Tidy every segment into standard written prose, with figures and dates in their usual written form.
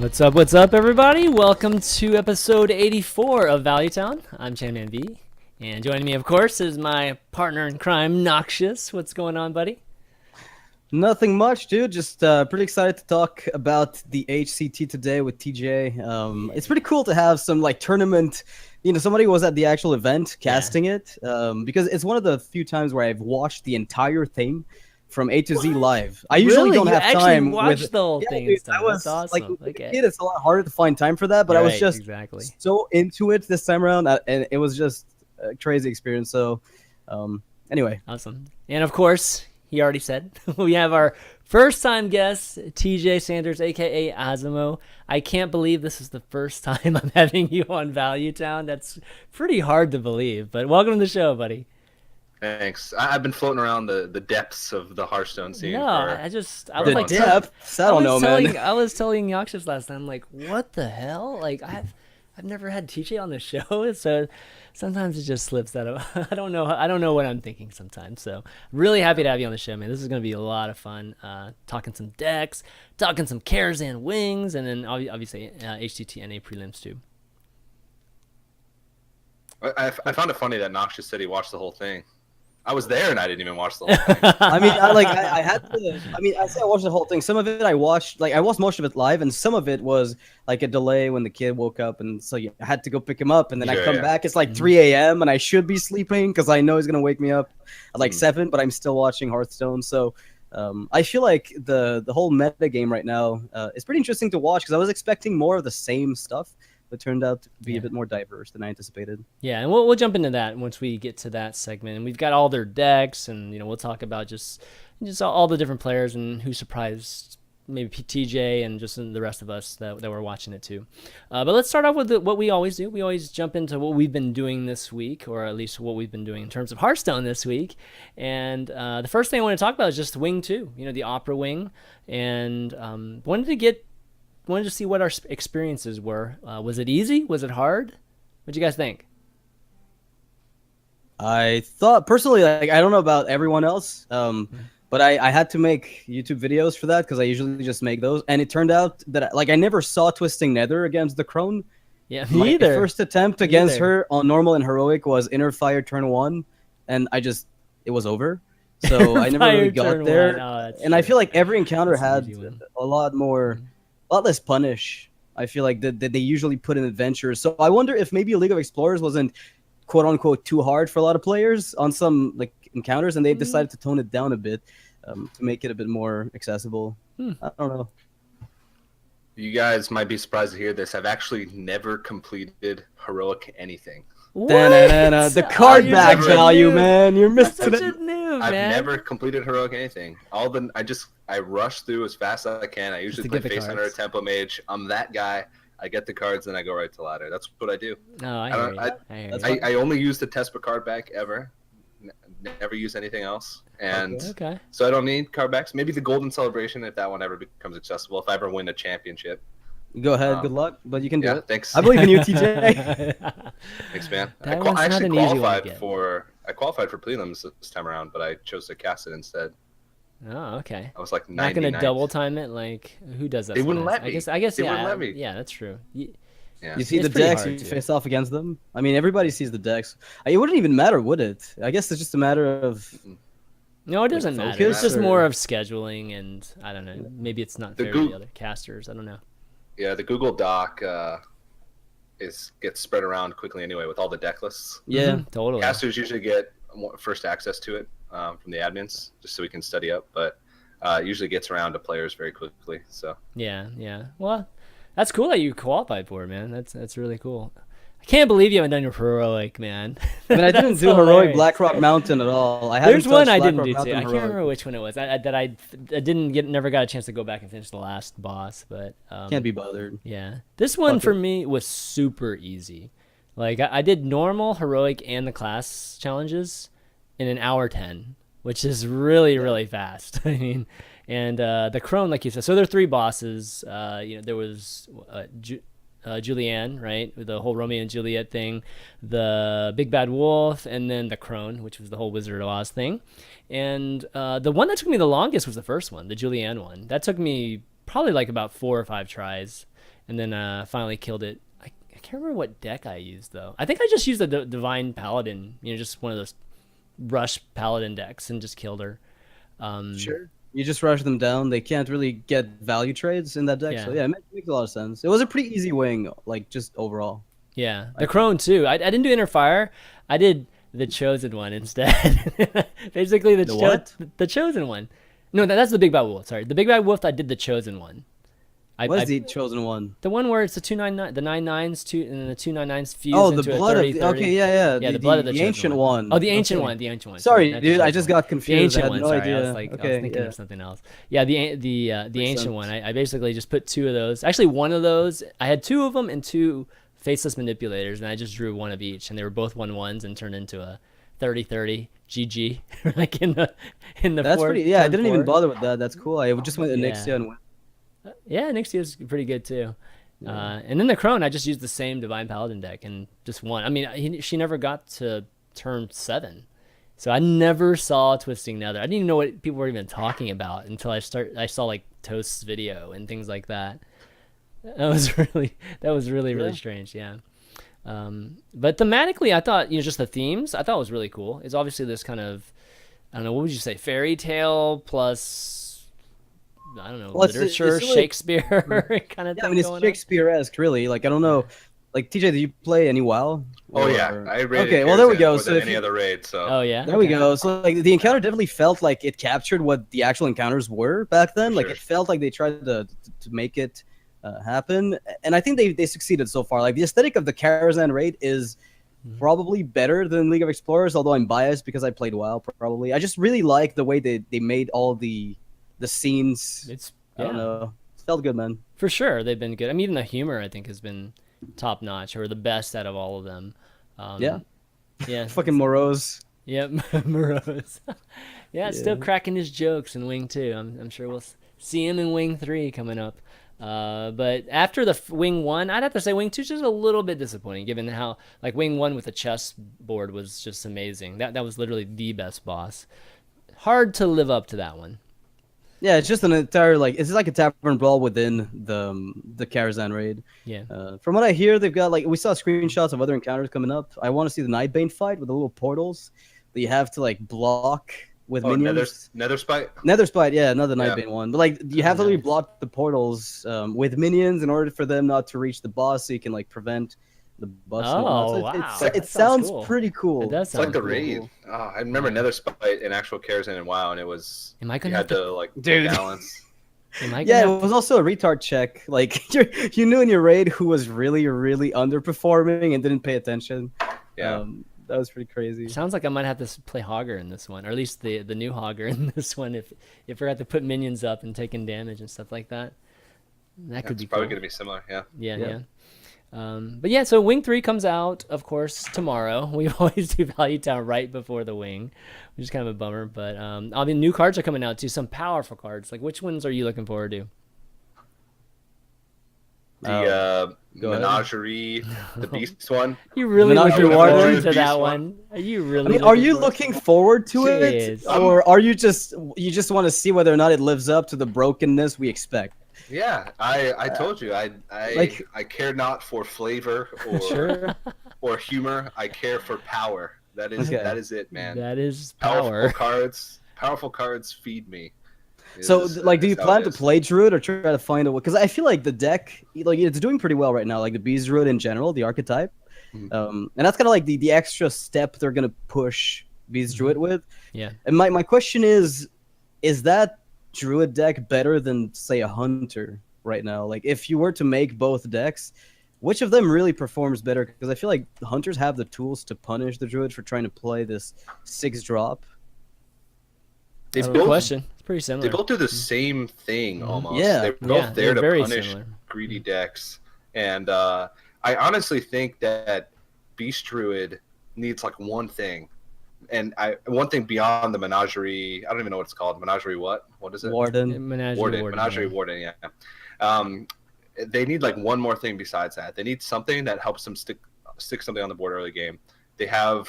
What's up, everybody? Welcome to episode 84 of Valuetown. I'm ChanManV, and joining me, of course, is my partner in crime, Noxious. What's going on, buddy? Nothing much, dude. Just pretty excited to talk about the HCT today with TJ. It's pretty cool to have some like tournament. Somebody was at the actual event casting it because it's one of the few times where I've watched the entire thing from A to Z live. I usually don't have time. Watch the whole thing. Dude, I was, that's awesome. Like, okay. It's a lot harder to find time for that, but I was just so into it this time around, and it was just a crazy experience. So, anyway, awesome. And of course, he already said we have our first-time guest, TJ Sanders, aka Azumo. I can't believe this is the first time I'm having you on Valuetown. That's pretty hard to believe, but welcome to the show, buddy. Thanks. I've been floating around the depths of the Hearthstone scene. No, I was like depths. I don't know, man. I was telling Noxious last time, like, what the hell? Like, I've never had TJ on the show, so sometimes it just slips out of. I don't know what I'm thinking sometimes. So really happy to have you on the show, man. This is gonna be a lot of fun. Talking some decks, talking some Karazhan wings, and then obviously HCT NA Prelims too. I found it funny that Noxious said he watched the whole thing. I was there and I didn't even watch the whole thing. I had to. I say I watched the whole thing. Some of it I watched, I watched most of it live, and some of it was like a delay when the kid woke up, and so I had to go pick him up, and then I come back. It's like 3 a.m. and I should be sleeping because I know he's gonna wake me up at like 7, but I'm still watching Hearthstone. So I feel like the whole meta game right now is pretty interesting to watch because I was expecting more of the same stuff. It turned out to be a bit more diverse than I anticipated. Yeah, and we'll jump into that once we get to that segment. And we've got all their decks, and we'll talk about just all the different players and who surprised maybe TJ and just the rest of us that were watching it too. But let's start off with what we always do. We always jump into what we've been doing this week, or at least what we've been doing in terms of Hearthstone this week. And the first thing I want to talk about is just Wing 2, the Opera Wing. And wanted to see what our experiences were. Was it easy? Was it hard? What'd you guys think? I thought personally, I don't know about everyone else, but I had to make YouTube videos for that because I usually just make those. And it turned out that I never saw Twisting Nether against the Crone. Yeah, me either. My first attempt against her on normal and heroic was Inner Fire turn 1, and it was over. So I never really got there. And I feel like every encounter had a lot less punish. I feel like that they usually put in adventures. So I wonder if maybe League of Explorers wasn't quote unquote too hard for a lot of players on some encounters, and they've decided to tone it down a bit to make it a bit more accessible. I don't know. You guys might be surprised to hear this. I've actually never completed heroic anything. The card back value, man. You're missing it. I've never completed heroic anything. I rush through as fast as I can. I usually play face under a tempo mage. I'm that guy. I get the cards, then I go right to ladder. That's what I do. No, I only use the Tespa card back ever. Never use anything else. And so I don't need card backs. Maybe the Golden Celebration if that one ever becomes accessible. If I ever win a championship. Go ahead. Good luck, but you can do it. Thanks. I believe in you, TJ. Thanks, man. I actually qualified for prelims this time around, but I chose to cast it instead. Oh, okay. I was like 99th. Not gonna double time it. Like, who does that? They wouldn't let me. I guess. They yeah, wouldn't let me. Yeah, that's true. You see the decks, you face off against them. I mean, everybody sees the decks. It wouldn't even matter, would it? I guess it's just a matter of. No, it doesn't matter. It's just more of scheduling, and I don't know. Maybe it's not fair to the other casters. I don't know. Yeah, the Google Doc gets spread around quickly anyway with all the deck lists. Yeah, totally. Casters usually get first access to it from the admins, just so we can study up. But it usually gets around to players very quickly. So yeah. Well, that's cool that you qualified for it, man. That's really cool. I can't believe you haven't done your heroic, man. I mean, I didn't do heroic Blackrock Mountain at all. There's one I didn't do too. I can't remember which one it was. I never got a chance to go back and finish the last boss, but can't be bothered. Yeah, this one for me was super easy. Like I did normal, heroic, and the class challenges in an hour 10, which is really fast. I mean, and the Crone, like you said, so there are 3 bosses. There was Julianne, right? The whole Romeo and Juliet thing, the Big Bad Wolf, and then the Crone, which was the whole Wizard of Oz thing. And the one that took me the longest was the first one, the Julianne one. That took me probably like about 4 or 5 tries. and then finally killed it. I can't remember what deck I used though. I think I just used the Divine Paladin, just one of those rush Paladin decks, and just killed her. Sure. You just rush them down. They can't really get value trades in that deck. So yeah, it makes a lot of sense. It was a pretty easy wing, like just overall. Yeah, the Crone too. I didn't do Inner Fire. I did the Chosen One instead. Basically the Chosen One. No, that's the Big Bad Wolf. Sorry, the Big Bad Wolf. I did the Chosen One. What is the Chosen One? The one where it's the 2/9, the 9/9s, and then the 2/9s fuse into the blood a 30, of okay, yeah. The blood of the ancient one. Oh, the ancient one, the ancient one. Sorry, dude, I just got confused. The ancient I had one. no Sorry, idea. I was thinking of something else. Yeah, the ancient one. I basically just put 2 of those. Actually, one of those. I had 2 of them and 2 faceless manipulators, and I just drew 1 of each, and they were both 1/1s and turned into a 30/30 GG like in the. That's pretty. Yeah, I didn't even bother with that. That's cool. I just went to Nixia and went. Yeah, Nixia is pretty good too. And then the Crone, I just used the same Divine Paladin deck and just won. I mean, she never got to turn 7, so I never saw Twisting Nether. I didn't even know what people were even talking about until I saw like Toast's video and things like that. That was really strange. Yeah. But thematically, I thought just the themes I thought was really cool. It's obviously this kind of, I don't know, what would you say, fairy tale plus, I don't know, literature, it's Shakespeare kind of thing. I mean, it's Shakespeare-esque, really. Like, I don't know. Like, TJ, did you play any WoW? Oh, yeah. I raided okay, well, there we go. So any other raid, so. Oh, yeah? There we go. So, like, the encounter definitely felt like it captured what the actual encounters were back then. Like, it felt like they tried to make it happen. And I think they succeeded so far. Like, the aesthetic of the Karazhan raid is probably better than League of Explorers, although I'm biased because I played WoW, probably. I just really like the way they made all the scenes. I don't know. It felt good, man. For sure, they've been good. I mean, even the humor I think has been top notch, or the best out of all of them. Yeah. Fucking Morose. Yep, Morose. Still cracking his jokes in Wing 2. I'm sure we'll see him in Wing 3 coming up. But after the Wing 1, I'd have to say Wing 2 is just a little bit disappointing, given how like Wing 1 with the chess board was just amazing. That was literally the best boss. Hard to live up to that one. Yeah, it's just an entire it's like a tavern brawl within the Karazhan raid. Yeah. From what I hear, they've got we saw screenshots of other encounters coming up. I want to see the Nightbane fight with the little portals that you have to block with minions. Netherspite, yeah, another Nightbane one. But you have to really block the portals with minions in order for them not to reach the boss, so you can prevent the boss. Oh, wow. It sounds pretty cool. It does sound like the raid. Cool. Oh, I remember Netherspite in actual Karazhan and WoW, and it was you had to balance. Yeah, it was also a retard check. You knew in your raid who was really, really underperforming and didn't pay attention. Yeah. That was pretty crazy. Sounds like I might have to play Hogger in this one, or at least the new Hogger in this one. If we have to put minions up and taking damage and stuff like that, that could be probably cool. going to be similar. Yeah. But yeah, so Wing 3 comes out, of course, tomorrow. We always do Value Town right before the Wing, which is kind of a bummer. But all the new cards are coming out too, some powerful cards. Like, which ones are you looking forward to? The Menagerie, the Beast one. You really looking forward to that one? Are you really? Are you looking forward to it, or are you just want to see whether or not it lives up to the brokenness we expect? Yeah, I told you I care not for flavor or humor. I care for power. That is it, man. That is power. Powerful cards feed me. So, do you plan to play Druid or try to find a way? Because I feel like the deck, it's doing pretty well right now. Like the Beast Druid in general, the archetype, and that's kind of the extra step they're gonna push Beast Druid with. Yeah. And my question is that Druid deck better than say a Hunter right now? Like, if you were to make both decks, which of them really performs better? Because I feel like the Hunters have the tools to punish the Druid for trying to play this 6-drop. It's pretty similar. They both do the same thing almost. Yeah. They're both there to punish similar. greedy decks. And I honestly think that Beast Druid needs one thing. And one thing beyond the Menagerie, I don't even know what it's called. Menagerie what? What is it? Warden. Menagerie Warden, yeah. They need one more thing besides that. They need something that helps them stick something on the board early game. They have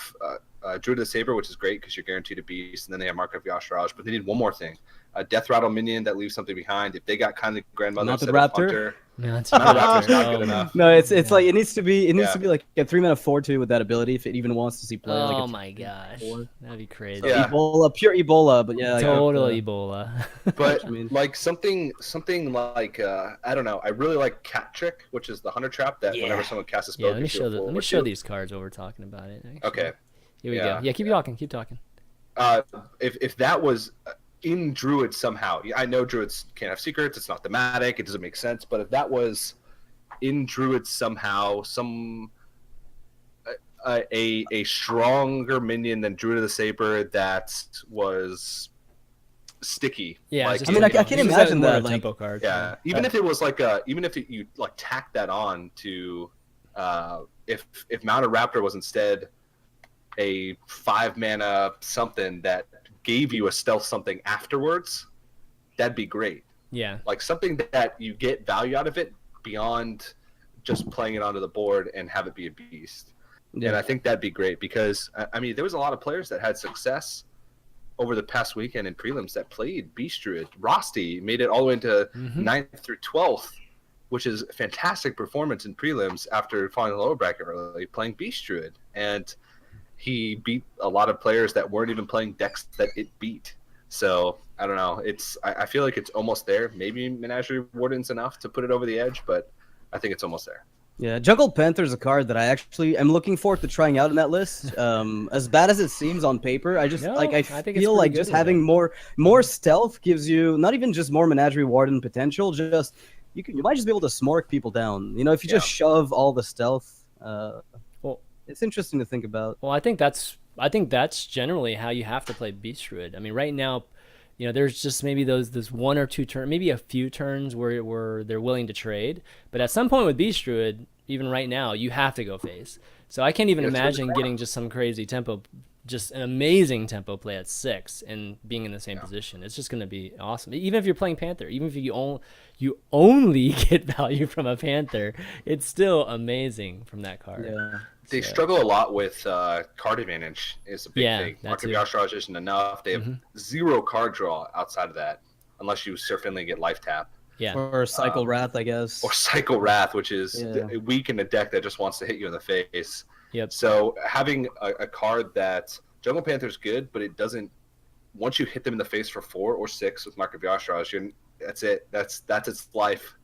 Druid of the Saber, which is great because you're guaranteed a beast, and then they have Mark of Yashraj, but they need one more thing. A Death Rattle minion that leaves something behind. If they got kind of grandmother Mounted instead of Raptor. Hunter, Mounted Raptor's not good enough. No, it's like it needs to be like a 3-mana 4/2 with that ability if it even wants to see play. Oh like my gosh, that'd be crazy. So Ebola, pure Ebola, but yeah, total Ebola. But like something like I don't know. I really like Cat Trick, which is the Hunter Trap that whenever someone casts a spell, let me show these cards while we're talking about it. Actually. Okay. Here we go. Yeah, keep talking. If that was in Druid somehow, I know Druids can't have secrets. It's not thematic. It doesn't make sense. But if that was in Druid somehow, a stronger minion than Druid of the Saber that was sticky. Yeah, like, I mean, I can imagine that tempo card. Yeah, even if it was like you like tack that on to if Mounted Raptor was instead a 5-mana something that gave you a stealth something afterwards, that'd be great. Yeah, like something that you get value out of it beyond just playing it onto the board and have it be a beast. Yeah. And I think that'd be great because I mean there was a lot of players that had success over the past weekend in prelims that played Beast Druid. Rosti made it all the way into 9th through 12th, which is a fantastic performance in prelims after falling the lower bracket early, playing Beast Druid. And he beat a lot of players that weren't even playing decks that it beat. So I don't know. I feel like it's almost there. Maybe Menagerie Warden's enough to put it over the edge, but I think it's almost there. Yeah, Jungle Panther is a card that I actually am looking forward to trying out in that list. As bad as it seems on paper, I feel like just having more stealth gives you not even just more Menagerie Warden potential. Just you might just be able to smork people down. You know, if you just shove all the stealth. It's interesting to think about. Well, I think that's generally how you have to play Beast Druid. I mean, right now, you know, there's just maybe those 1 or 2 turns, maybe a few turns where they're willing to trade. But at some point with Beast Druid, even right now, you have to go face. So I can't even imagine getting just some crazy tempo, just an amazing tempo play at 6 and being in the same position. It's just going to be awesome. Even if you're playing Panther, even if you only get value from a Panther, it's still amazing from that card. Yeah. They struggle a lot with card advantage is a big thing. Mark of Yashraj isn't enough. They have 0 card draw outside of that, unless you certainly get life tap. Yeah. Or Cycle Wrath, I guess. Or Cycle Wrath, which is weak in a deck that just wants to hit you in the face. Yep. So having a card that Jungle Panther's good, but it doesn't. Once you hit them in the face for 4 or 6 with Mark of Yashraj, that's it. That's its life.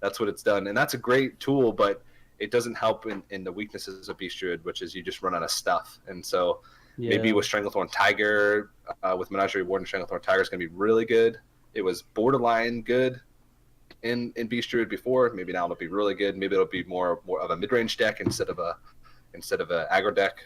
That's what it's done, and that's a great tool, but it doesn't help in the weaknesses of Beast Druid, which is you just run out of stuff. And so maybe with Stranglethorn Tiger, with Menagerie Warden, Stranglethorn Tiger is going to be really good. It was borderline good in Beast Druid before. Maybe now it'll be really good. Maybe it'll be more of a mid-range deck instead of a aggro deck.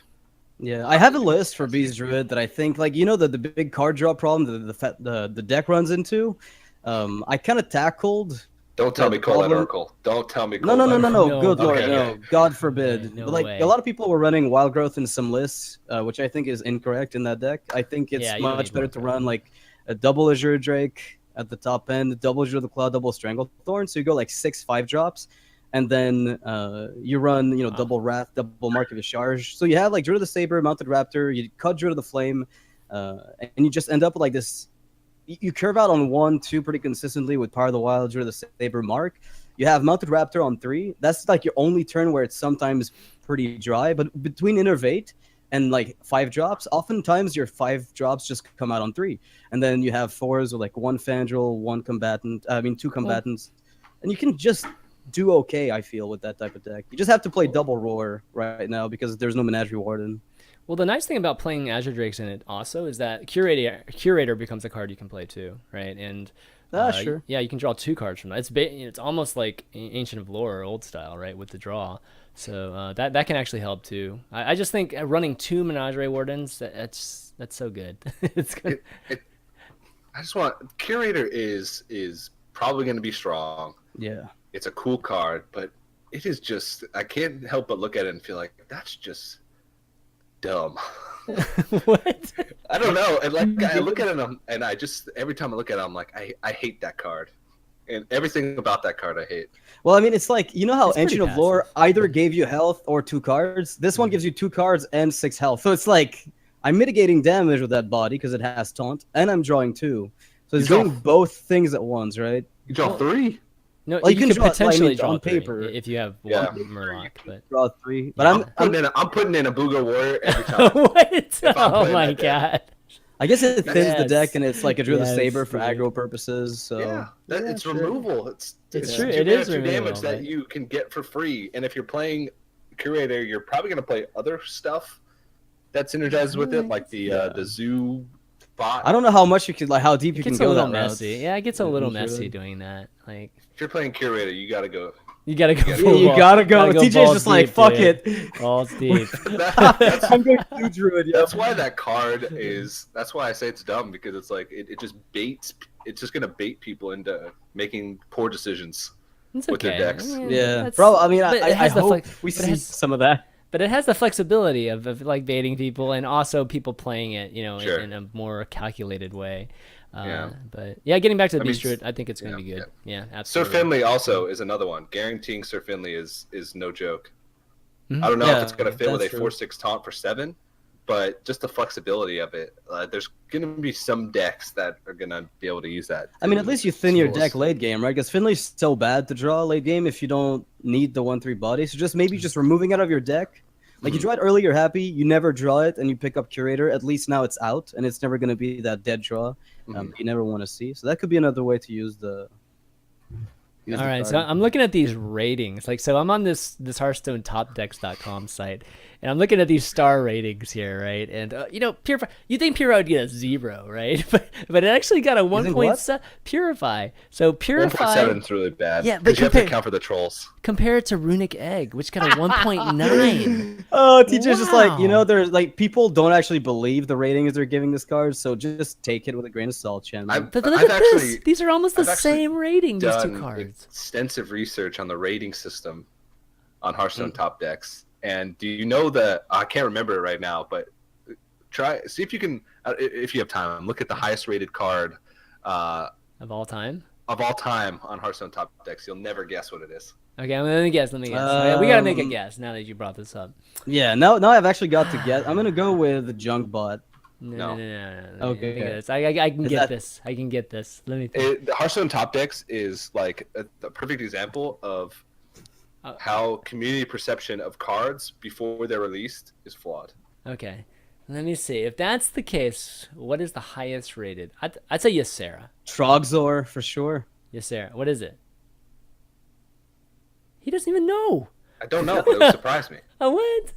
Yeah, I have a list for Beast Druid that I think, like, you know, the big card draw problem the deck runs into. I kind of tackled. Don't tell me Colette Oracle. Don't tell me Colette Oracle. No. Good lord, okay. No. God forbid. No but like way. a lot of people were running Wild Growth in some lists, which I think is incorrect in that deck. I think it's much better to run like a double Azure Drake at the top end, double Azure the Cloud, double Stranglethorn. So you go like 6 5-drops, and then you run double Wrath, double Mark of Yashraj. So you have like Druid of the Saber, Mounted Raptor, you cut Druid of the Flame, and you just end up with like this. You curve out on 1, 2 pretty consistently with Power of the Wild, Druid of the Saber, Mark. You have Mounted Raptor on 3. That's like your only turn where it's sometimes pretty dry. But between Innervate and like 5 drops, oftentimes your 5 drops just come out on 3. And then you have 4s with like 1 Fandral, 2 combatants. And you can just do okay, I feel, with that type of deck. You just have to play Double Roar right now because there's no Menagerie Warden. Well, the nice thing about playing Azure Drakes in it also is that Curator becomes a card you can play too, right? And sure. Yeah, you can draw 2 cards from that. It's almost like Ancient of Lore, old style, right, with the draw. So that can actually help too. I just think running 2 Menagerie Wardens, that's so good. It's good. I just want Curator is probably going to be strong. Yeah, it's a cool card, but it is just I can't help but look at it and feel like that's just dumb. What? I don't know. And like I look at it and I just every time I look at it, I'm like, I hate that card. And everything about that card I hate. Well, I mean, it's like, you know how Ancient of Lore passive. either gave you health or 2 cards? This one gives you 2 cards and 6 health. So it's like I'm mitigating damage with that body because it has taunt, and I'm drawing 2. So it's doing both things at once, right? You draw 3. No, well, you can draw, potentially draw on 3 paper if you have Murloc, but draw 3. But I'm putting in a Booger Warrior every time. What? Oh my god! I guess it thins the deck, and it's like a Drill the Saber for aggro purposes. So yeah, it's removal. It's true. It is 2 removal, damage that you can get for free. And if you're playing Curator, you're probably going to play other stuff that synergizes with it, like the zoo bot. I don't know how much you could, like, how deep you can go. It's a little messy. Yeah, it gets a little messy doing that. Like, if you're playing Curator, you got to go. You gotta go. You gotta go. TJ's just deep, like, fuck it. Balls deep. I'm going to Druid. That's why that card is. That's why I say it's dumb, because it's like it just baits. It's just gonna bait people into making poor decisions with their decks. I mean, bro. I mean, I hope we see some of that. But it has the flexibility of like baiting people, and also people playing it, in a more calculated way. But yeah, getting back to the Beast Druid, I think it's going to be good. Yeah, absolutely. Sir Finley also is another one. Guaranteeing Sir Finley is no joke. I don't know if it's going to fit with a 4/6 taunt for 7, but just the flexibility of it. There's going to be some decks that are going to be able to use that. I mean, at least you thin your deck late game, right? Because Finley's so bad to draw late game if you don't need the 1/3 body. So just maybe just removing it out of your deck. Like, you draw it early, you're happy. You never draw it, and you pick up Curator. At least now it's out, and it's never going to be that dead draw you never want to see. So that could be another way to use the. All right, so I'm looking at these ratings. Like, so I'm on this Hearthstone TopDecks.com site, and I'm looking at these star ratings here, right? And Purify. You think Purify would get a 0, right? But it actually got a 1.7. Purify. So Purify. 1.7 is really bad. Yeah, but you have to account for the trolls. Compare it to Runic Egg, which got a 1.9. Oh, teacher's just like, there's like, people don't actually believe the ratings they're giving this card, so just take it with a grain of salt, Chen. But look at this. These are almost the same rating. These 2 cards. Extensive research on the rating system on Hearthstone Top Decks, and do you know that I can't remember it right now, but see if you can, if you have time, look at the highest rated card of all time on Hearthstone Top Decks. You'll never guess what it is. Okay, let me guess. We gotta make a guess now that you brought this up. Yeah, now I've actually got to guess. I'm gonna go with the Junk Bot. No. Okay. I can get this. I can get this. Let me think. The Hearthstone Top Decks is like a perfect example of how community perception of cards before they're released is flawed. Okay. Let me see. If that's the case, what is the highest rated? I'd say Ysera. Trogzor, for sure. Ysera. What is it? He doesn't even know. I don't know, but it would surprise me. What?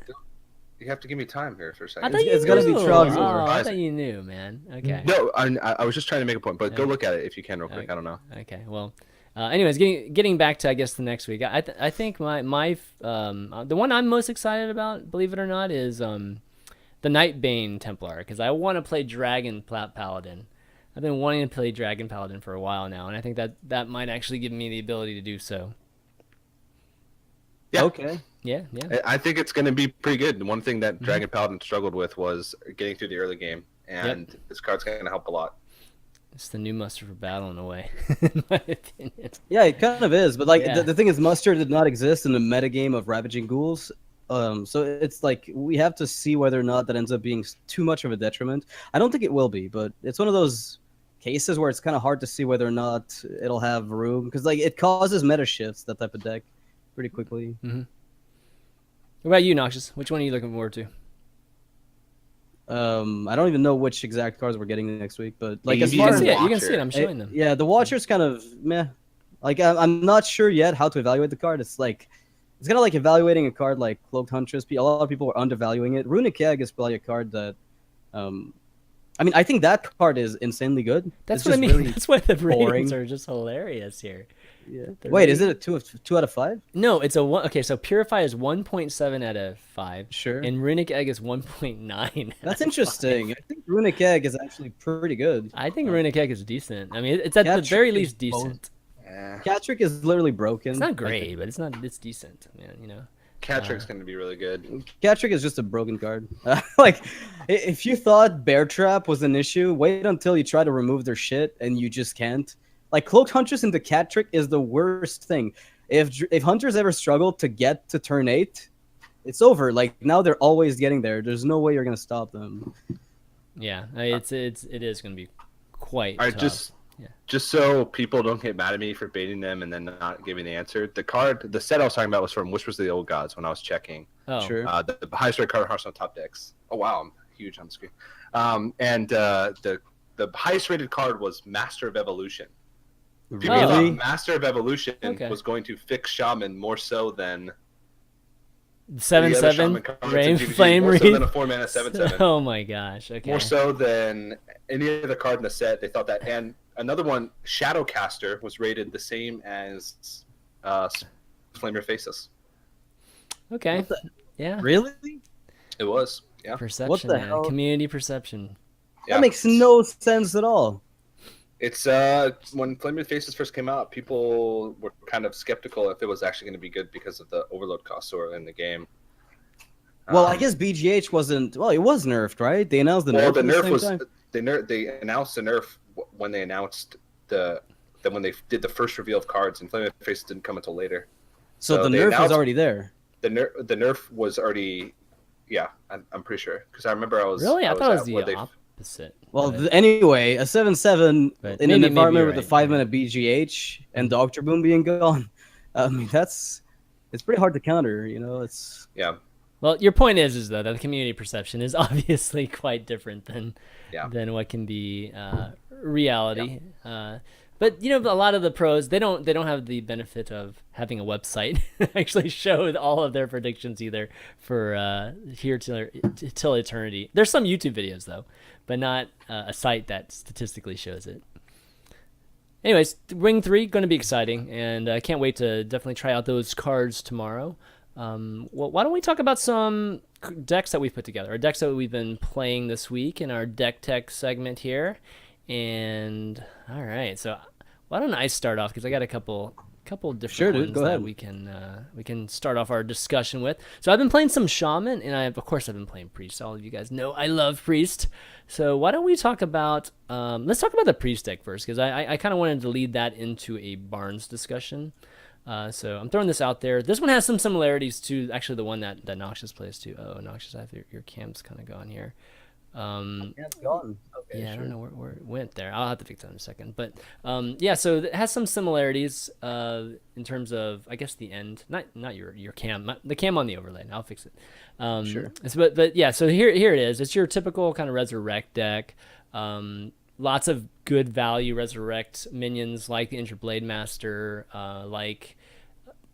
You have to give me time here for a second. I thought it's gonna be Trogzor. I thought you knew, man. Okay. No, I was just trying to make a point, but go look at it if you can real quick. I don't know. Okay. Well, anyways, getting back to, I guess, the next week. I think my the one I'm most excited about, believe it or not, is the Nightbane Templar, because I want to play Dragon Paladin. I've been wanting to play Dragon Paladin for a while now, and I think that might actually give me the ability to do so. Yeah. Okay. Yeah. I think it's going to be pretty good. One thing that Dragon Paladin struggled with was getting through the early game, and this card's going to help a lot. It's the new Muster for Battle in a way, in my opinion. Yeah, it kind of is. But like the thing is, Muster did not exist in the metagame of Ravaging Ghouls. So it's like we have to see whether or not that ends up being too much of a detriment. I don't think it will be, but it's one of those cases where it's kind of hard to see whether or not it'll have room, because like it causes meta shifts, that type of deck, pretty quickly. What about you, Noxious? Which one are you looking forward to? I don't even know which exact cards we're getting next week, but like you can see it. I'm showing them. Yeah, the Watcher's kind of meh. Like I'm not sure yet how to evaluate the card. It's kind of like evaluating a card like Cloaked Huntress. A lot of people are undervaluing it. Runic Egg is probably a card that, I mean, I think that card is insanely good. That's what I mean. Really, that's why the ratings are just hilarious here. Yeah. Wait, is it a 2 out of 5? No, it's a 1. Okay, so Purify is 1.7 out of 5. Sure. And Runic Egg is 1.9. That's interesting. I think Runic Egg is actually pretty good. I think Runic Egg is decent. I mean, it's at the very least decent. Catrick is literally broken. It's not great, but it's decent. Man, Catrick's going to be really good. Catrick is just a broken card. Like, if you thought Bear Trap was an issue, wait until you try to remove their shit and you just can't. Like, Cloaked Huntress into Catrick is the worst thing. If Hunters ever struggle to get to turn 8, it's over. Like now they're always getting there. There's no way you're gonna stop them. Yeah, it is gonna be quite tough. Just so people don't get mad at me for baiting them and then not giving the answer, the set I was talking about was from Whispers of the Old Gods when I was checking. Oh, sure. The highest rated card in Hearthstone top decks. Oh wow, I'm huge on the screen. And the highest rated card was Master of Evolution. People thought Master of Evolution was going to fix Shaman more so than 7/7 Flame more Wreath. so than a 4-mana 7/7. Oh my gosh! Okay. More so than any other card in the set. They thought that, and another one, Shadowcaster, was rated the same as Flamer Faces. Okay. Yeah. Really? It was. Yeah. Perception. What the hell? Community perception. Yeah. That makes no sense at all. It's when Flaming Faces first came out, people were kind of skeptical if it was actually going to be good because of the overload cost or in the game. Well, I guess BGH wasn't. Well, it was nerfed, right? They announced the nerf. Well, the nerf the was time? they announced the nerf when they announced when they did the first reveal of cards, and Flaming Faces didn't come until later. So the nerf was already there. The nerf was already, yeah, I'm pretty sure because I remember I was really. I thought it was the opposite. Well, anyway, a 7/7 in an environment with a 5-mana BGH and Doctor Boom being gone. I mean, it's pretty hard to counter. You know, it's Well, your point is though that the community perception is obviously quite different than what can be reality. Yeah. But you know, a lot of the pros they don't have the benefit of having a website actually show all of their predictions either for here till eternity. There's some YouTube videos though, but not a site that statistically shows it. Anyways, Ring 3 going to be exciting, and I can't wait to definitely try out those cards tomorrow. Well, why don't we talk about some decks that we've put together, or decks that we've been playing this week in our deck tech segment here. And all right, so why don't I start off because I got a couple different ones that we can start off our discussion with. So I've been playing some Shaman, and of course I've been playing Priest. All of you guys know I love Priest. So why don't we talk about let's talk about the Priest deck first because I kind of wanted to lead that into a Barnes discussion. So I'm throwing this out there. This one has some similarities to actually the one that Noxious plays too. Oh, Noxious, I have your cam's kind of gone here. It's gone. Okay, yeah, sure. I don't know where it went there. I'll have to fix that in a second. But yeah, so it has some similarities in terms of I guess the end. Not your cam, the cam on the overlay. I'll fix it. Sure. But yeah, so here it is. It's your typical kind of resurrect deck. Lots of good value resurrect minions like the Injured Blade Master, like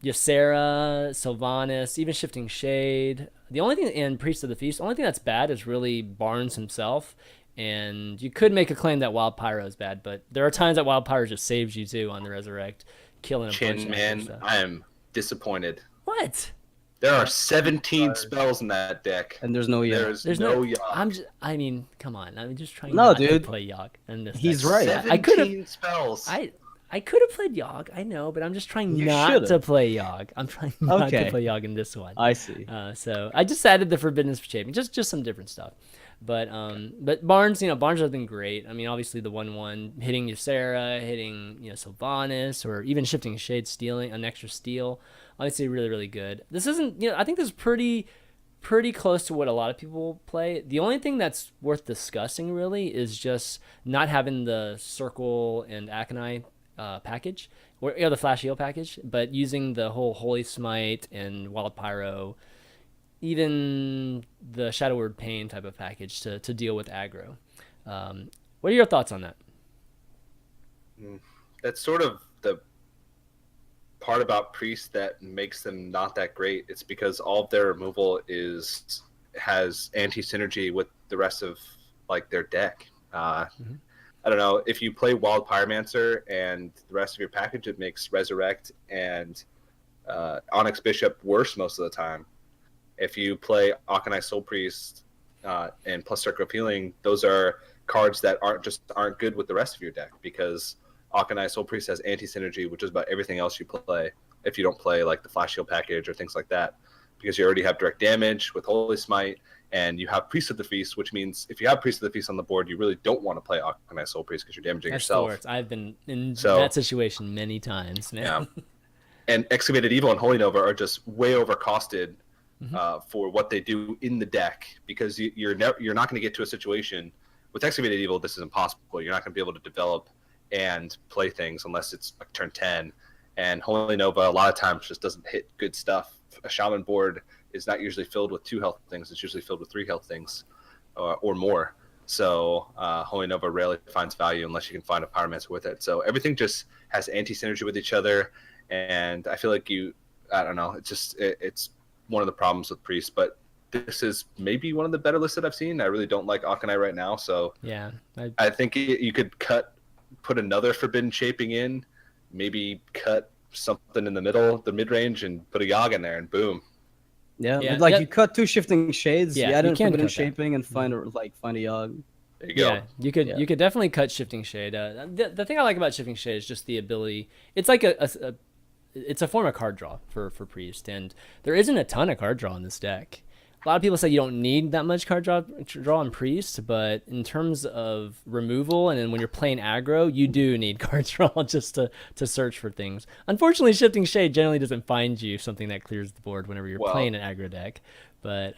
Ysera, Sylvanas, even Shifting Shade. The only thing in Priest of the Feast, the only thing that's bad is really Barnes himself. And you could make a claim that Wild Pyro is bad, but there are times that Wild Pyro just saves you too on the Resurrect, killing a bunch of man, I am disappointed. What? There are 17 spells in that deck, and there's no Yogg. There's no Yogg. I mean, come on. I'm just trying to play Yogg. He's right. 17 spells. I could have played Yogg, I know, but I'm just trying not to play Yogg. I'm trying not to play Yogg in this one. I see. So I just added the Forbiddenness for Chafing, just some different stuff. But Barnes, Barnes has been great. I mean, obviously the 1/1 hitting Ysera, hitting Sylvanas, or even Shifting Shade, stealing an extra steal. Obviously, really really good. This isn't I think this is pretty close to what a lot of people play. The only thing that's worth discussing really is just not having the Circle and Akanai package, or the Flash Heal package, but using the whole Holy Smite and Wild Pyro, even the Shadow Word Pain type of package to deal with aggro. What are your thoughts on that? That's sort of the part about Priest that makes them not that great. It's because all of their removal has anti-synergy with the rest of their deck. I don't know, if you play Wild Pyromancer and the rest of your package, it makes Resurrect and Onyx Bishop worse most of the time. If you play Akanai Soul Priest and plus Circle of Healing, those are cards that aren't good with the rest of your deck because Akanai Soul Priest has anti-synergy, which is about everything else you play if you don't play the Flash Heal package or things like that, because you already have direct damage with Holy Smite, and you have Priest of the Feast, which means if you have Priest of the Feast on the board, you really don't want to play Akanai Soul Priest because you're damaging yourself. I've been in that situation many times, man. Yeah. And Excavated Evil and Holy Nova are just way overcosted for what they do in the deck, because you're not going to get to a situation with Excavated Evil. This is impossible. You're not going to be able to develop and play things unless it's like turn 10. And Holy Nova a lot of times just doesn't hit good stuff. A Shaman board is not usually filled with 2 health things. It's usually filled with 3 health things or more. So Holy Nova rarely finds value unless you can find a Pyromancer with it. So everything just has anti-synergy with each other. And I feel like I don't know, it's one of the problems with Priest. But this is maybe one of the better lists that I've seen. I really don't like Akanai right now. So yeah, I think you could put another Forbidden Shaping in, maybe cut something in the middle, the mid-range, and put a Yogg in there, and boom. Yeah, you cut 2 Shifting Shades, add in Forbidden Shaping, and find a Yogg. There you go. Yeah, you could definitely cut Shifting Shade. The thing I like about Shifting Shade is just the ability. It's like it's a form of card draw for Priest, and there isn't a ton of card draw in this deck. A lot of people say you don't need that much card draw in Priest, but in terms of removal and then when you're playing aggro, you do need card draw just to search for things. Unfortunately, Shifting Shade generally doesn't find you something that clears the board whenever you're playing an aggro deck, but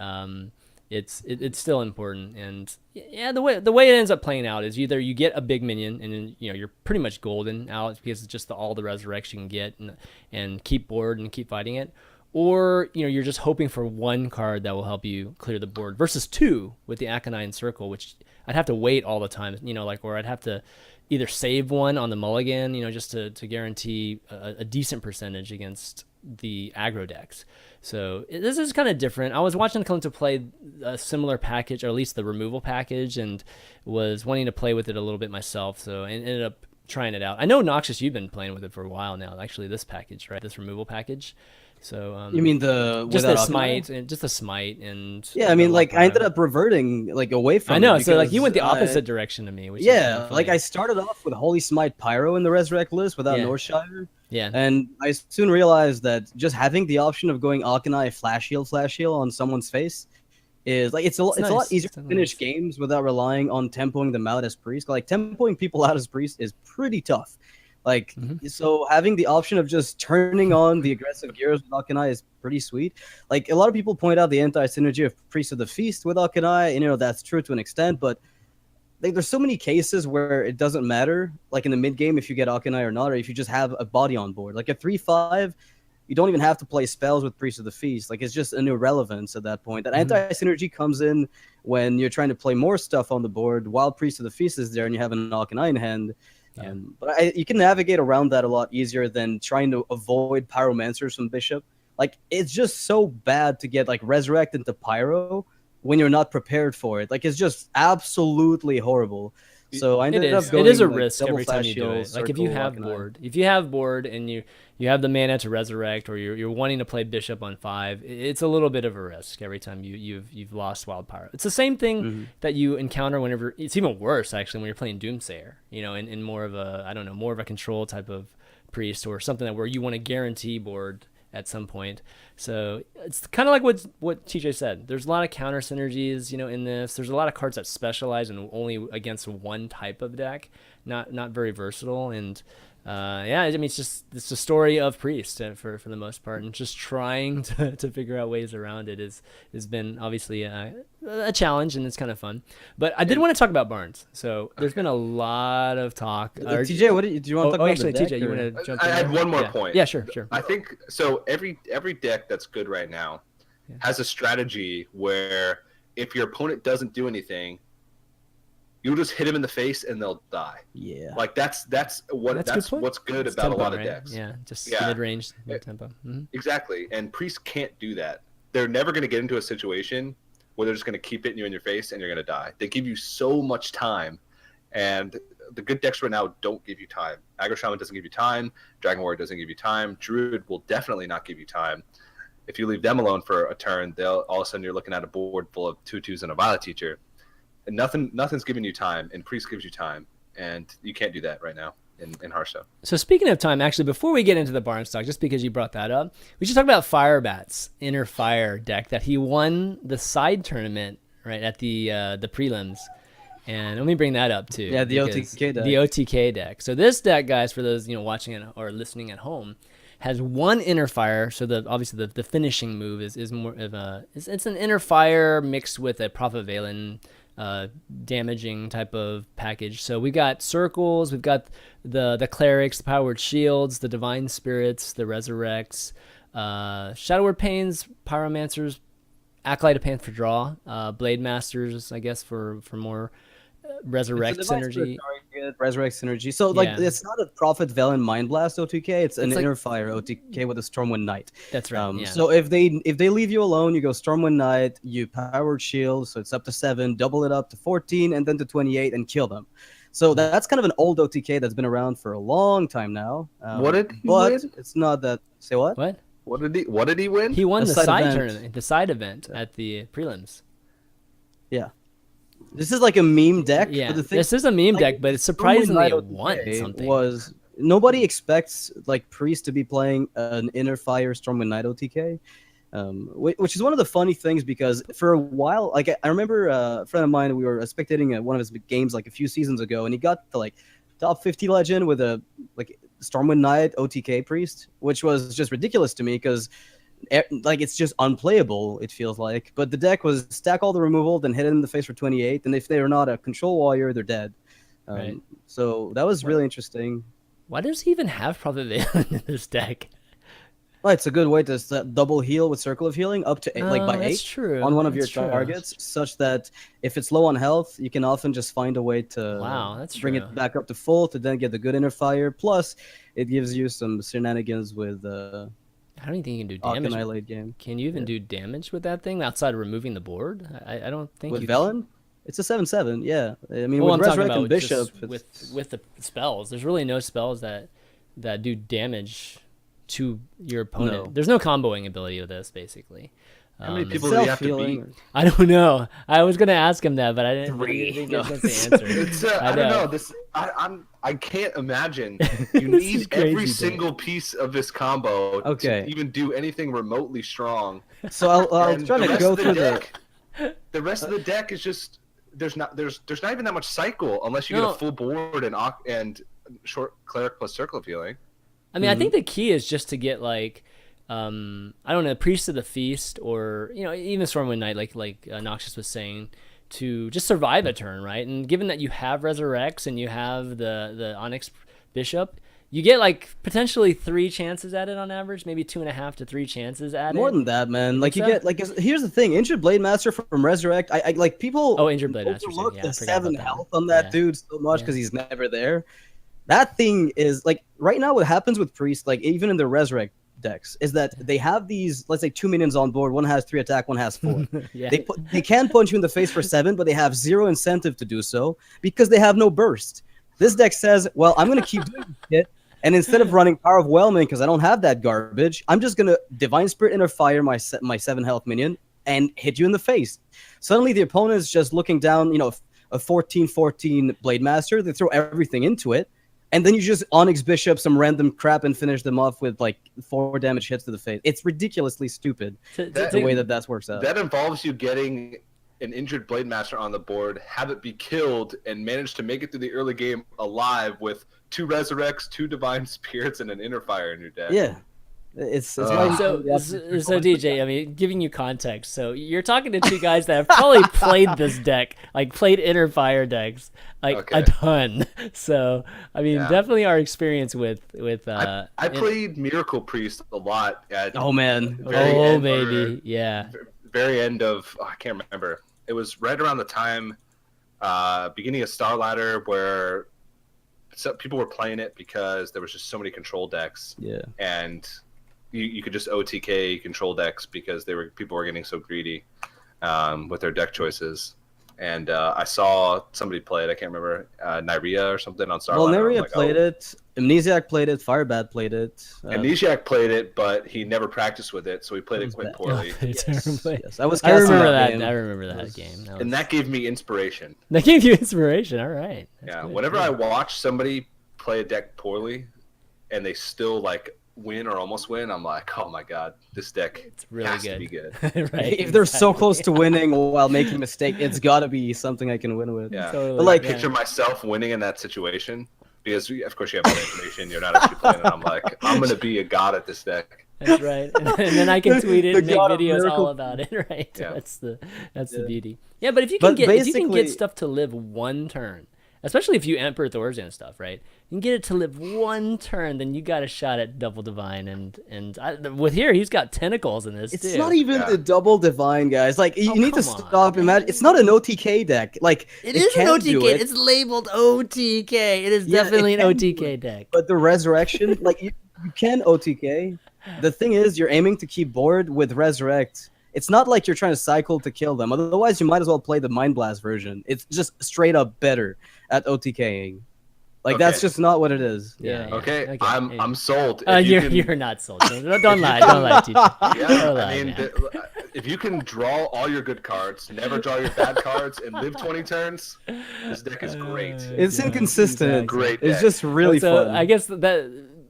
it's still important. And yeah, the way it ends up playing out is either you get a big minion and then you're pretty much golden out because it's just all the resurrection you can get and keep board and keep fighting it. Or you're just hoping for 1 card that will help you clear the board versus 2 with the Aconine Circle, which I'd have to wait all the time, or I'd have to either save 1 on the mulligan, just to guarantee a decent percentage against the aggro decks. So this is kind of different. I was watching Kalento play a similar package, or at least the removal package, and was wanting to play with it a little bit myself. So I ended up trying it out. I know Noxious, you've been playing with it for a while now. Actually, this package, right? This removal package. So you mean just the smite and just the smite and I mean I ended up reverting away from. I know, so you went the opposite direction to me. Which is I started off with Holy Smite Pyro in the Resurrect list without Northshire. Yeah, and I soon realized that just having the option of going Akanai Flash Heal on someone's face is it's a lot easier to finish games without relying on tempoing them out as Priest. Tempoing people out as Priest is pretty tough. So having the option of just turning on the aggressive gears with Akanai is pretty sweet. A lot of people point out the anti-synergy of Priest of the Feast with Akanai, and that's true to an extent, but there's so many cases where it doesn't matter, in the mid-game if you get Akanai or not, or if you just have a body on board. A 3/5, you don't even have to play spells with Priest of the Feast. It's just an irrelevance at that point. That anti-synergy comes in when you're trying to play more stuff on the board while Priest of the Feast is there and you have an Akanai in hand. Yeah. But you can navigate around that a lot easier than trying to avoid Pyromancers from Bishop. It's just so bad to get Resurrect into Pyro when you're not prepared for it. It's just absolutely horrible. So I ended up going. It is a risk every time you do it. If you have board and you have the mana to resurrect, or you're wanting to play Bishop on 5, it's a little bit of a risk every time you've lost Wild Pyro. It's the same thing that you encounter whenever it's even worse actually when you're playing Doomsayer. In more of a control type of Priest or something where you want to guarantee board at some point. So it's kind of like what TJ said. There's a lot of counter synergies, in this. There's a lot of cards that specialize in only against one type of deck, not very versatile. And it's the story of Priest for the most part, and just trying to figure out ways around it has been obviously a challenge, and it's kind of fun. But I did want to talk about Barnes. So there's been a lot of talk. TJ, do you want to talk about actually, the deck? TJ, you want to jump in? I had one more point. Yeah, sure. I think so. Every deck that's good right now has a strategy where if your opponent doesn't do anything, you'll just hit him in the face and they'll die. Yeah. That's what's good about tempo, a lot of right? decks. Yeah, just mid-range, mid-tempo. Mm-hmm. Exactly. And Priest can't do that. They're never going to get into a situation where they're just going to keep hitting you in your face and you're going to die. They give you so much time, and the good decks right now don't give you time. Aggro Shaman doesn't give you time. Dragon Warrior doesn't give you time. Druid will definitely not give you time. If you leave them alone for a turn, all of a sudden you're looking at a board full of 2/2s and a Violet Teacher. And nothing's giving you time, and Priest gives you time, and you can't do that right now in Hearthstone. So speaking of time, actually, before we get into the Barnes talk, just because you brought that up, we should talk about Firebat's Inner Fire deck that he won the side tournament right at the prelims. And let me bring that up too. Yeah, the OTK deck. The OTK deck. So this deck, guys, for those watching or listening at home, has one inner fire. So obviously the finishing move is more of it's an inner fire mixed with a Prophet Valen damaging type of package. So we got circles, we've got the clerics, the powered shields, the divine spirits, the resurrects, Shadow Word Pains, pyromancers, Acolyte of Pain for draw, Blade Masters, I guess for more resurrect synergy. Resurrect synergy. So like it's not a Prophet Valen Mind Blast OTK, it's an inner fire OTK with a Stormwind Knight. That's right. So if they leave you alone, you go Stormwind Knight, you powered shield, so it's up to 7, double it up to 14 and then to 28 and kill them. So that's kind of an old OTK that's been around for a long time now. What did he win? It's not that. Say what? What did he win? He won the side tournament, the side event at the prelims. Yeah. This is like a meme deck. Yeah, this is a meme deck, but it's surprisingly it won something. Nobody expects like Priest to be playing an Inner Fire Stormwind Knight OTK, which is one of the funny things because for a while, like I remember a friend of mine, we were spectating one of his games like a few seasons ago, and he got to like top 50 legend with a like Stormwind Knight OTK Priest, which was just ridiculous to me because like it's just unplayable, it feels like. But the deck was stack all the removal, then hit it in the face for 28, and if they're not a control warrior, they're dead. Right. So that was really interesting. Why does he even have Prophet Valen in this deck? Well, it's a good way to double heal with Circle of Healing up to 8, like by 8 on one of your targets, such that if it's low on health, you can often just find a way to bring it back up to full to then get the good inner fire. Plus, it gives you some shenanigans with I don't think you can do damage. Late game. Can you even do damage with that thing outside of removing the board? I don't think with Velen? It's a 7/7, yeah. I mean, with Resurrect and Bishop, with the spells, there's really no spells that do damage to your opponent. No. There's no comboing ability with this, basically. How many people do you have to beat? I don't know. I was gonna ask him that, but I didn't. 3. Think no. That's the answer. I don't know. I can't imagine. You need every single piece of this combo to even do anything remotely strong. So I'll try to go through the rest of the deck is just there's not even that much cycle unless you get a full board and short cleric plus Circle of Healing. I mean, I think the key is just to get like. I don't know, Priest of the Feast, or even Stormwind Knight, like Noxious was saying, to just survive a turn, right? And given that you have Resurrects and you have the Onyx Bishop, you get like potentially 3 chances at it on average, maybe 2.5 to 3 chances at it. More than that, man. Like you get like here's the thing: Injured Blade Master from Resurrect. I like people. Oh, Injured Blade Master. Overlook the 7 health on that dude so much because he's never there. That thing is like right now. What happens with Priest, like even in the Resurrect decks, is that they have these, let's say 2 minions on board, one has 3 attack, one has 4. They can punch you in the face for 7, but they have 0 incentive to do so because they have no burst. This deck says, well, I'm going to keep doing this shit, and instead of running Power of Whelming because I don't have that garbage, I'm just going to Divine Spirit Inner Fire my 7 health minion and hit you in the face. Suddenly the opponent is just looking down, a 14/14 Blade Master, they throw everything into it. And then you just Onyx Bishop some random crap and finish them off with like 4 damage hits to the face. It's ridiculously stupid the way that works out. That involves you getting an Injured Blade Master on the board, have it be killed, and manage to make it through the early game alive with 2 Resurrects, 2 Divine Spirits, and an Inner Fire in your deck. Yeah. It's so DJ, I mean, giving you context, so you're talking to 2 guys that have probably played this deck, like played Inner Fire decks, like a ton. So I mean, definitely our experience with. I played Miracle Priest a lot. At baby, very end of I can't remember. It was right around the time, beginning of Star Ladder, where people were playing it because there was just so many control decks. Yeah, and. You could just OTK control decks because people were getting so greedy with their deck choices. And I saw somebody play it. I can't remember Nyria or something on Star. Well, Nyria played it. Amnesiac played it. Firebad played it. Amnesiac played it, but he never practiced with it, so he played it quite poorly. Yes. I remember that. I remember that game. And that gave me inspiration. That gave you inspiration. All right. That's good. Whenever I watch somebody play a deck poorly, and they still like win or almost win, I'm like, oh my god, this deck has to be good. Right, if they're so close to winning while making a mistake, it's got to be something I can win with. Yeah, totally. But picture myself winning in that situation. because of course you have all the information. You're not actually playing it. I'm like, I'm gonna be a god at this deck. That's right, and then I can tweet it and make videos all about it. Right, yeah. That's the beauty. Yeah, but if you can get stuff to live one turn, especially if you Emperor Thor's and stuff, right? You can get it to live one turn, then you got a shot at Double Divine, and with here he's got tentacles in this. It's not even the Double Divine, guys. Like you need to stop. Imagine it's not an OTK deck. Like it is an OTK. It's labeled OTK. It is definitely an OTK deck. But the Resurrection, like you can OTK. The thing is, you're aiming to keep board with Resurrect. It's not like you're trying to cycle to kill them. Otherwise, you might as well play the Mind Blast version. It's just straight up better at OTKing. Like that's just not what it is. Yeah. Okay. I'm sold. You're not sold. Don't lie. Don't lie, TJ. Yeah. I mean, if you can draw all your good cards, never draw your bad cards, and live 20 turns, this deck is great. It's inconsistent. Exactly. Great. It's just really fun.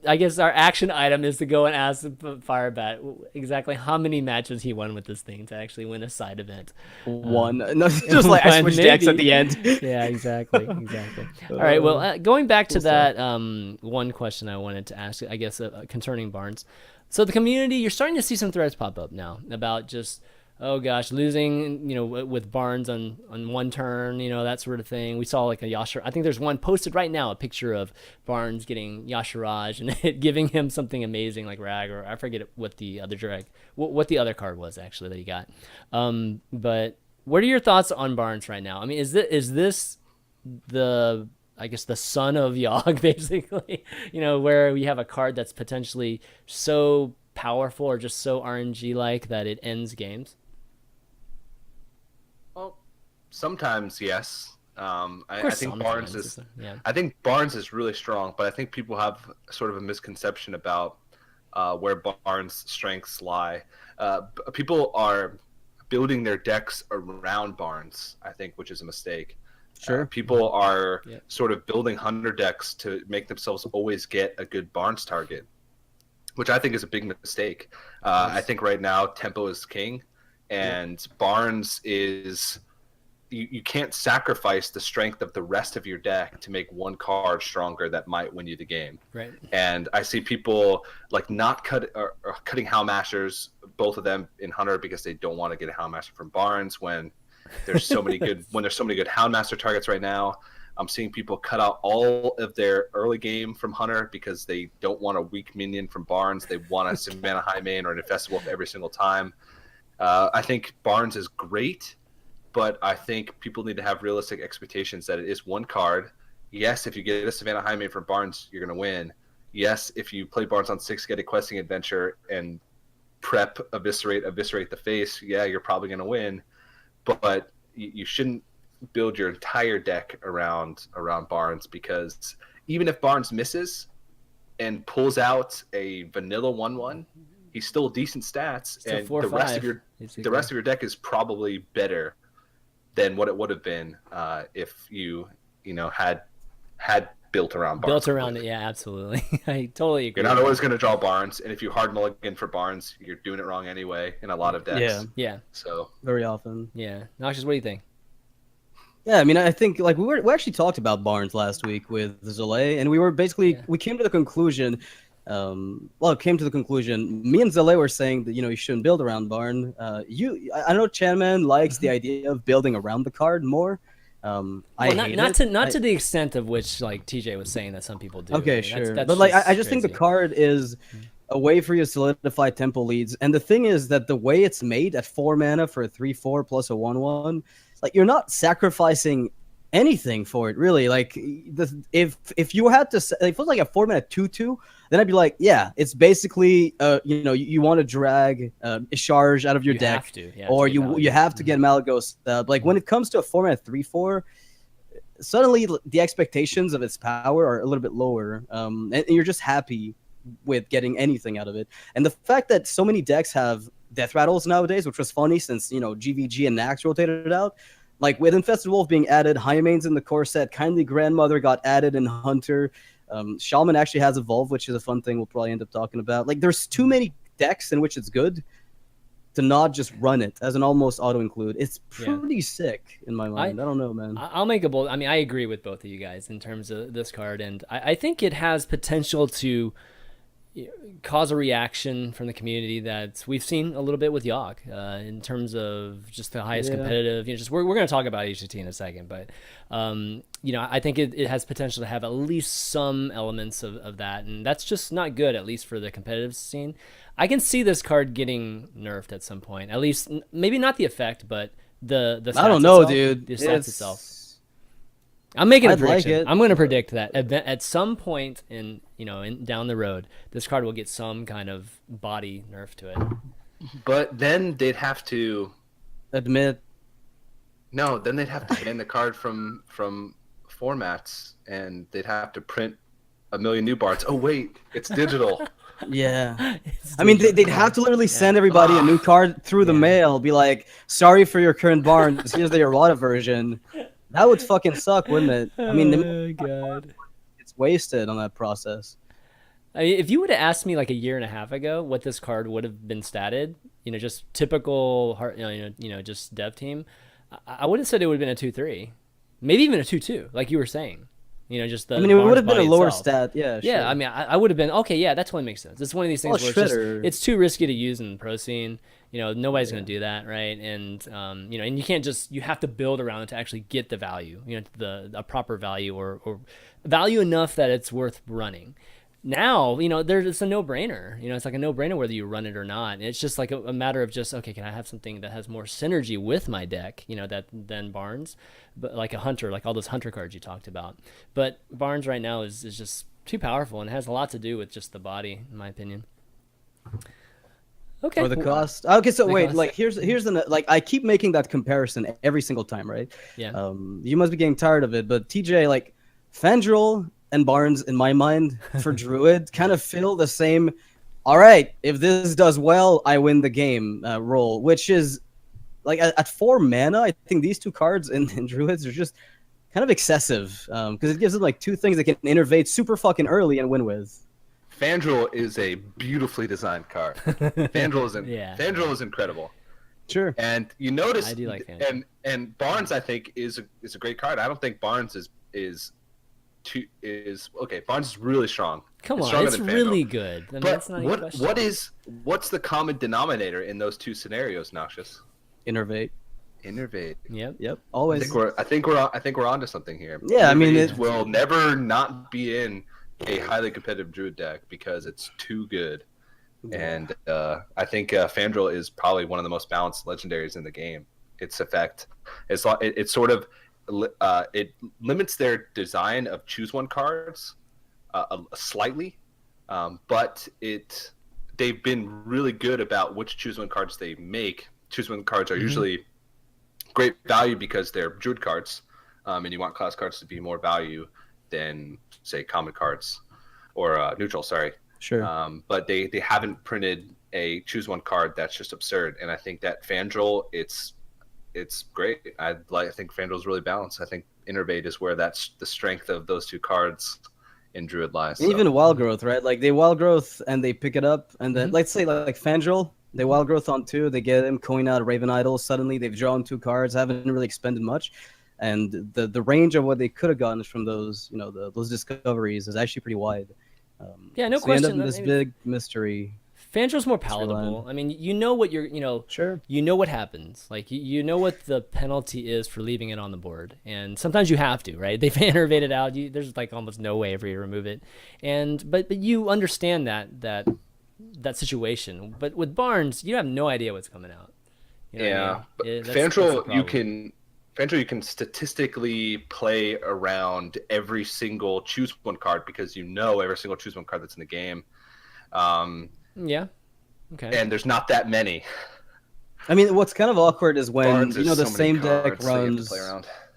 I guess our action item is to go and ask Firebat exactly how many matches he won with this thing to actually win a side event. One. No, just like I switched decks at the end. Yeah, exactly. All right, well, going back to that one question I wanted to ask, I guess, concerning Barnes. So the community, you're starting to see some threads pop up now about just, oh gosh, losing, with Barnes on one turn, that sort of thing. We saw like a Yashar. I think there's one posted right now, a picture of Barnes getting Yasharaj and it giving him something amazing like Rag, or I forget what the other what the other card was actually that he got. But what are your thoughts on Barnes right now? I mean, is this the, I guess, the son of Yogg, basically, where we have a card that's potentially so powerful or just so RNG like that it ends games? Sometimes, yes. I think Barnes is. I think Barnes is really strong, but I think people have sort of a misconception about where Barnes' strengths lie. People are building their decks around Barnes, I think, which is a mistake. Sure. People are sort of building Hunter decks to make themselves always get a good Barnes target, which I think is a big mistake. I think right now tempo is king, and Barnes is. You can't sacrifice the strength of the rest of your deck to make one card stronger that might win you the game. Right. And I see people like not cutting Howmasters, both of them in Hunter, because they don't want to get a Howmaster from Barnes when there's so many good Houndmaster targets right now. I'm seeing people cut out all of their early game from Hunter because they don't want a weak minion from Barnes. They want a Savannah High Main or an Infested Wolf every single time. I think Barnes is great, but I think people need to have realistic expectations that it is one card. Yes, if you get a Savannah High Main from Barnes, you're going to win. Yes, if you play Barnes on 6, get a questing adventure, and prep, eviscerate the face, yeah, you're probably going to win. But you shouldn't build your entire deck around Barnes, because even if Barnes misses and pulls out a vanilla 1/1, he's still decent stats, still and 4, the rest of your deck is probably better than what it would have been if you had built around Barnes. Built around it, yeah, absolutely. I totally agree. You're not always going to draw Barnes, and if you hard mulligan for Barnes, you're doing it wrong anyway in a lot of decks. Yeah. So very often. Yeah. Noxious, what do you think? Yeah, I mean, I think like we actually talked about Barnes last week with Zalay, and we were basically we came to the conclusion. Me and Zalay were saying that you shouldn't build around Barn. I know ChanManV likes the idea of building around the card more. Not to the extent of which like TJ was saying that some people do. Okay, I mean, sure, but like I just think the card is a way for you to solidify tempo leads, and the thing is that the way it's made at 4 mana for a 3/4 plus a 1/1, like you're not sacrificing anything for it really. Like if you had to, if it was like a 4 mana 2/2, then I'd be like, yeah, it's basically you want to drag a charge out of your deck, or you have to get Malagos. Like when it comes to a 4 mana 3/4, suddenly the expectations of its power are a little bit lower, and you're just happy with getting anything out of it. And the fact that so many decks have death rattles nowadays, which was funny since GVG and Nax rotated out. Like with Infested Wolf being added, High Mains in the core set, Kindly Grandmother got added in Hunter. Shaman actually has Evolve, which is a fun thing we'll probably end up talking about. Like there's too many decks in which it's good. to not just run it as an almost auto include. It's pretty sick in my mind. I don't know, man. I'll make a bold. I mean, I agree with both of you guys in terms of this card, and I think it has potential to cause a reaction from the community that we've seen a little bit with Yogg in terms of just the highest competitive. Just we're going to talk about HCT in a second, but I think it has potential to have at least some elements of that, and that's just not good, at least for the competitive scene. I can see this card getting nerfed at some point, at least maybe not the effect, but the stats I don't know, itself, dude. The stats itself. I'm making a prediction. Like it. I'm going to predict that at some point in down the road, this card will get some kind of body nerf to it. But then they'd have to admit. No, then they'd have to ban the card from formats, and they'd have to print 1 million new bards. Oh wait, it's digital. Yeah. I mean, they'd have to literally send everybody a new card through the mail. Be like, sorry for your current Barnes. Here's the errata version. That would fucking suck, wouldn't it? I mean, God. It's wasted on that process. I mean, if you would have asked me like a year and a half ago what this card would have been statted, just typical, just dev team, I would have said it would have been a 2-3, maybe even a 2-2, like you were saying. Just the. I mean, it would have been a lower itself. stat, yeah. Sure. Yeah, I mean, I would have been okay. Yeah, that totally makes sense. It's one of these things where it's too risky to use in the pro scene. Nobody's going to do that, right? And and you can't you have to build around it to actually get the value. A proper value or value enough that it's worth running. Now, it's a no-brainer. It's like a no-brainer whether you run it or not. And it's just like a matter of just, okay, can I have something that has more synergy with my deck, than Barnes, but like a hunter, like all those hunter cards you talked about. But Barnes right now is just too powerful and has a lot to do with just the body, in my opinion. Okay. Or the cost. Okay, so wait, like here's the like I keep making that comparison every single time, right? Yeah. You must be getting tired of it, but TJ, like Fandral and Barnes, in my mind, for Druid, kind of fill the same. All right, if this does well, I win the game role, which is like at 4 mana. I think these two cards in Druids are just kind of excessive because it gives them like 2 things that can innervate super fucking early and win with. Fandral is a beautifully designed card. Fandral is incredible. Sure. And you notice, I do like Fandral. And Barnes, I think, is a great card. I don't think Barnes is okay. Barnes is really strong. Come on, it's really good. I mean, but not what's the common denominator in those 2 scenarios, Noxious? Innervate. Yep. Always. I think we're onto something here. Yeah, I mean, it will never not be in a highly competitive Druid deck because it's too good. And I think Fandral is probably one of the most balanced legendaries in the game. Its effect, it's sort of it limits their design of choose one cards slightly, but they've been really good about which choose one cards they make. Choose one cards are usually great value because they're Druid cards, and you want class cards to be more value than say common cards or neutral. Sorry. Sure. But they haven't printed a choose one card that's just absurd, and I think that Fandral it's great. I think Fandral is really balanced. I think Innervate is where that's the strength of those 2 cards in Druid lies. So. Even Wild Growth, right? Like they Wild Growth and they pick it up, and then let's say like Fandral, they Wild Growth on 2, they get him coin out Raven Idol. Suddenly they've drawn 2 cards, haven't really expended much, and the range of what they could have gotten from those those discoveries is actually pretty wide. No so question. You end up in this big mystery. Fandral's more palatable. I mean, what you're, sure. You know what happens. Like, you know what the penalty is for leaving it on the board. And sometimes you have to, right? They've innervated out. There's like almost no way for you to remove it. But you understand that situation. But with Barnes, you have no idea what's coming out. You know what I mean? But Fandral, you can statistically play around every single choose one card because every single choose one card that's in the game. Yeah. Okay. And there's not that many. I mean, what's kind of awkward is when Barnes, the same deck runs.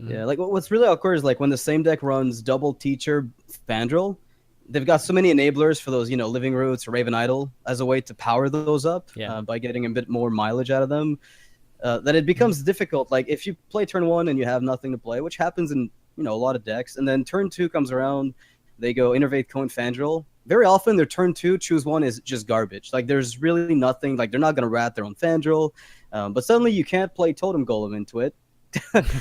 Yeah, like what's really awkward is like when the same deck runs double Teacher Fandral. They've got so many enablers for those, Living Roots or Raven Idol as a way to power those up by getting a bit more mileage out of them. That it becomes difficult. Like if you play turn 1 and you have nothing to play, which happens in a lot of decks, and then turn 2 comes around, they go Innervate Coin Fandral. very often their turn 2, choose 1 is just garbage. Like there's really nothing. Like they're not gonna rat their own Fandral, but suddenly you can't play Totem Golem into it.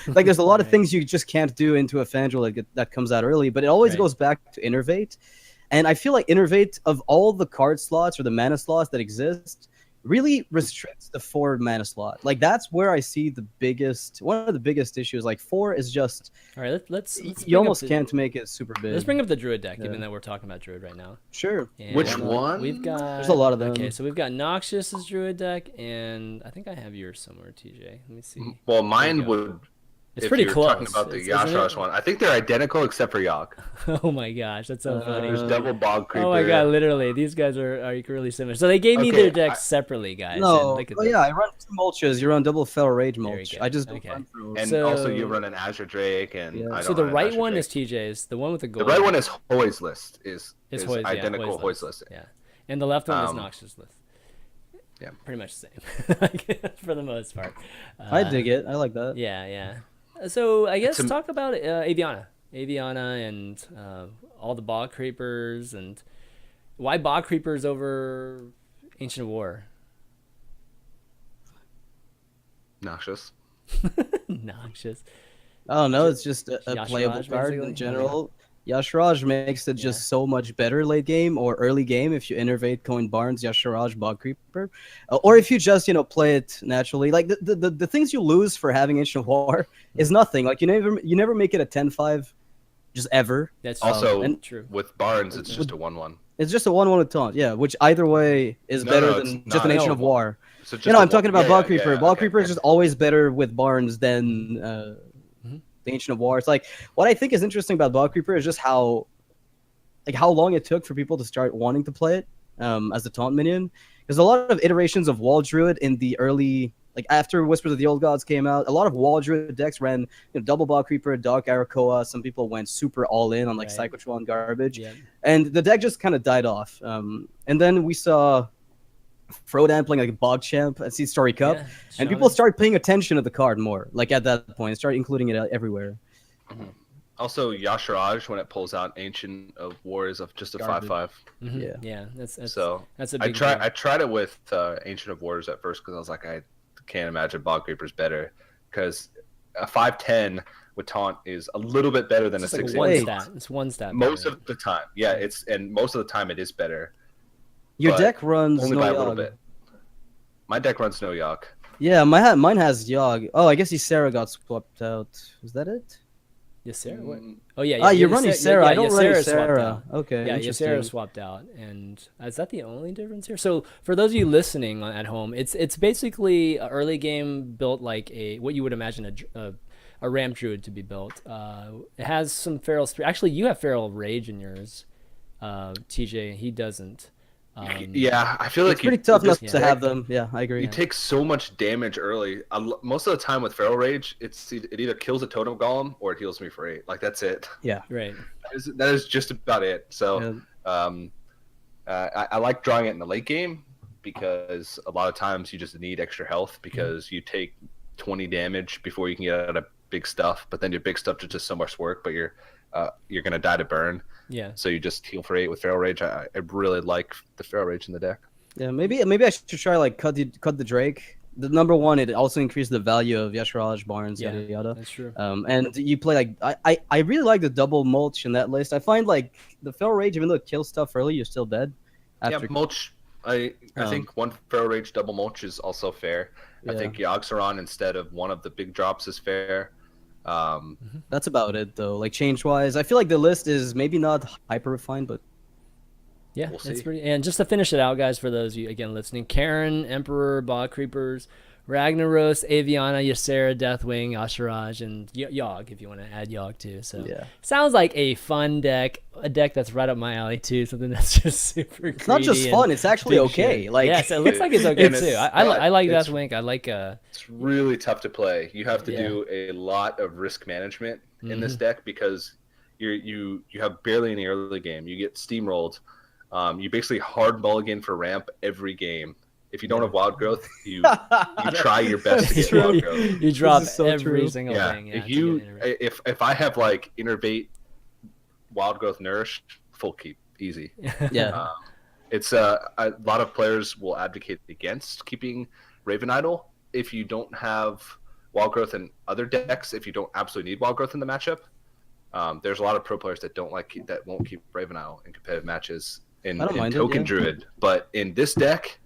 Like there's a lot of things you just can't do into a Fandral that comes out early. But it always goes back to Innervate, and I feel like Innervate, of all the card slots or the mana slots that exist, really restricts the 4 mana slot. Like that's where I see one of the biggest issues. Like 4 is just, all right. Let's you almost can't make it super big. Let's bring up the Druid deck, given that we're talking about Druid right now. Sure. And which one? We've got. There's a lot of them. Okay, so we've got Noxious' Druid deck, and I think I have yours somewhere, TJ. Let me see. Well, mine would. It's pretty close. Talking about the Yashrash one, I think they're identical except for Yogg. Oh my gosh, that's so funny. There's double Bog Creeper. Oh my god, literally, these guys are really similar. So they gave me their decks separately, guys. No, I run 2 mulches. You run double Fel Rage mulch. I just don't run through. And also you run an Azure Drake, and I don't so the right one is TJ's. The one with the gold. The right one is Hoy's list. Is identical Hoy's Hoy's list. Yeah, and the left one is Noxious list. Yeah, pretty much the same for the most part. I dig it. I like that. Yeah. So I guess talk about Aviana and all the Bog Creepers, and why Bog Creepers over Ancient War. Noxious. Noxious. Oh no, it's just a playable card in general. Yasharaj makes it just so much better late game or early game if you innervate Coin Barnes, Yasharaj, Bog Creeper, or if you just play it naturally. Like the things you lose for having Ancient War is nothing. Like you never make it a 10-5, just ever. That's also true. With Barnes, it's just a 1/1. It's just a 1/1 with taunt, yeah. Which either way is better than just an Ancient of War. So I'm talking about Bog Creeper. Bog Creeper is just always better with Barnes than. The Ancient of War. It's like what I think is interesting about Bog Creeper is just how long it took for people to start wanting to play it as the taunt minion. There's a lot of iterations of Wall Druid in the early, like after Whispers of the Old Gods came out. A lot of Wall Druid decks ran double Bog Creeper, Dark Arakoa. Some people went super all in on like Cyclotron garbage, and the deck just kind of died off. And then we saw Frodan playing like a Bog Champ at Seed Story Cup, and people started paying attention to the card more. Like at that point, started including it everywhere. Mm-hmm. Also, Yasharaj, when it pulls out Ancient of War, is just a 5/5. Mm-hmm. Yeah, that's a big. I tried it with Ancient of Wars at first because I was like, I can't imagine Bog Creeper's better, because a 5/10 with taunt is a little bit better than a 6/8. It's one stat. Most of the time, most of the time it is better. Your deck runs only no by a Yogg. little bit. My deck runs no Yogg. Yeah, mine has Yogg. Oh, I guess Ysera got swapped out. Is that it? Ysera? What? Oh yeah. You're running Ysera. I don't run Ysera. Okay. Yeah, Ysera swapped out, and is that the only difference here? So for those of you listening at home, it's basically an early game built like what you would imagine a Ramp Druid to be built. It has some Feral Spirit. Actually, you have Feral Rage in yours, TJ. He doesn't. I feel like it's pretty tough enough to have them. Yeah, I agree. You take so much damage early. Most of the time with Feral Rage, it either kills a Totem Golem or it heals me for 8. Like that's it. Yeah, right. That is just about it. So, I like drawing it in the late game because a lot of times you just need extra health because you take 20 damage before you can get out of big stuff. But then your big stuff is just so much work. But you're gonna die to burn. Yeah. So you just heal for 8 with Feral Rage. I really like the Feral Rage in the deck. Yeah, maybe I should try like cut the Drake. The number one, it also increased the value of Yasharaj, Barnes, yada yada. That's true. And you play like I really like the double mulch in that list. I find like the Feral Rage, even though it kills stuff early, you're still dead. Mulch. I think one Feral Rage double mulch is also fair. I think Yogg-Saron instead of one of the big drops is fair. That's about it though. Like change wise, I feel like the list is maybe not hyper refined, but we'll see. Pretty. And just to finish it out, guys, for those of you again listening, Karen, Emperor, Bog Creepers, Ragnaros, Aviana, Ysera, Deathwing, Asharaj, and Yogg, if you want to add Yogg too. So sounds like a fun deck, a deck that's right up my alley too. Something that's just super. It's not just fun; it's actually okay. Shit. Like yes, it looks like it's okay too. I like Deathwing. I like. It's really tough to play. You have to do a lot of risk management in this deck because you have barely any early game. You get steamrolled. You basically hard mulligan for ramp every game. If you don't have wild growth, you try your best to get wild growth. You drop every single thing. Yeah, if I have like innervate, wild growth, nourish, full keep easy. Yeah. It's a lot of players will advocate against keeping Raven Idol if you don't have Wild Growth in other decks. If you don't absolutely need Wild Growth in the matchup, there's a lot of pro players that won't keep Raven Idol in competitive matches in Token Druid. But in this deck,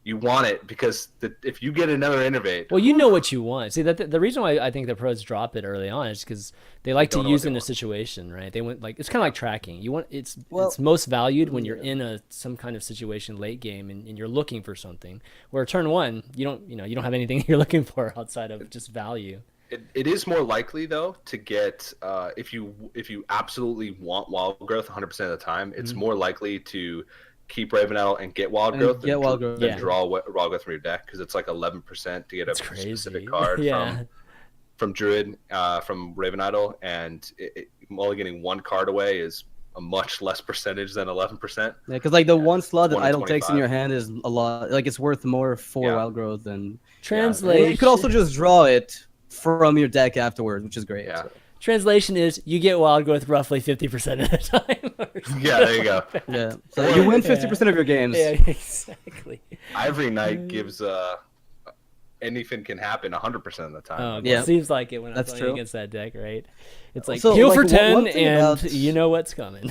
you want it because if you get another Innervate, well, you know what you want. See, that the reason why I think the pros drop it early on is because they like to use it in a situation, right? They want it's kind of like tracking. You want it's most valued when you're in some kind of situation late game and you're looking for something. Where turn one, you don't have anything you're looking for outside of just value. It is more likely though to get if you absolutely want Wild Growth 100% of the time, it's more likely to keep Raven Idol and get Wild Growth than draw Wild Growth from your deck, because it's like 11% to get a specific card from Druid, from Raven Idol, and only getting one card away is a much less percentage than 11%. Yeah, because like the one slot that Idol takes in your hand is a lot. Like it's worth more for Wild Growth than translation. You could also just draw it from your deck afterwards, which is great. Yeah. So. Translation is you get Wild Growth roughly 50% of the time. Yeah, there you go. Yeah, so you win 50% of your games. Yeah, exactly. Ivory Knight gives anything can happen 100% of the time. Oh, yeah, it seems like it when I'm playing against that deck, right? It's like so, heal for 10 and you know what's coming.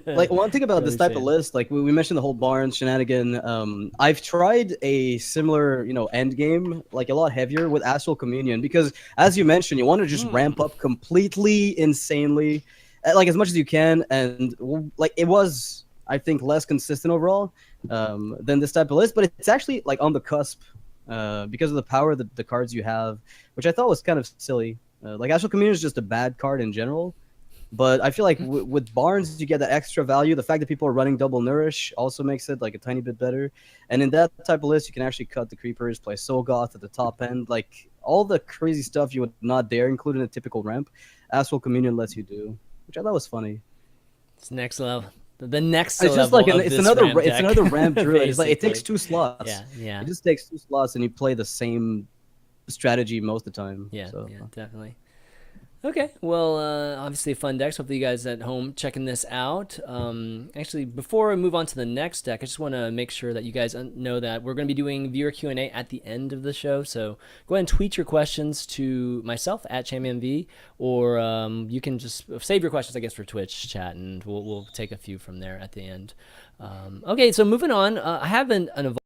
Like one thing about this type of list, like we mentioned the whole Barnes shenanigan. I've tried a similar, end game, like a lot heavier with Astral Communion, because as you mentioned, you want to just ramp up completely insanely, like as much as you can, and like it was, I think, less consistent overall than this type of list, but it's actually like on the cusp because of the power that the cards you have, which I thought was kind of silly. Like Astral Communion is just a bad card in general, but I feel like with Barnes you get that extra value. The fact that people are running double Nourish also makes it like a tiny bit better. And in that type of list, you can actually cut the creepers, play Soulgoth at the top end, like all the crazy stuff you would not dare include in a typical ramp. Astral Communion lets you do, which I thought was funny. It's next level. The next it's just level like it's another ramp druid. It's like it takes 2 slots. Yeah. It just takes 2 slots, and you play the same strategy most of the time. Yeah, definitely. Okay, well, obviously a fun decks. Hopefully you guys at home checking this out. Actually, before I move on to the next deck, I just want to make sure that you guys know that we're going to be doing viewer Q&A at the end of the show. So go ahead and tweet your questions to myself at ChanManV, or you can just save your questions, I guess, for Twitch chat, and we'll take a few from there at the end. Okay, so moving on, I have an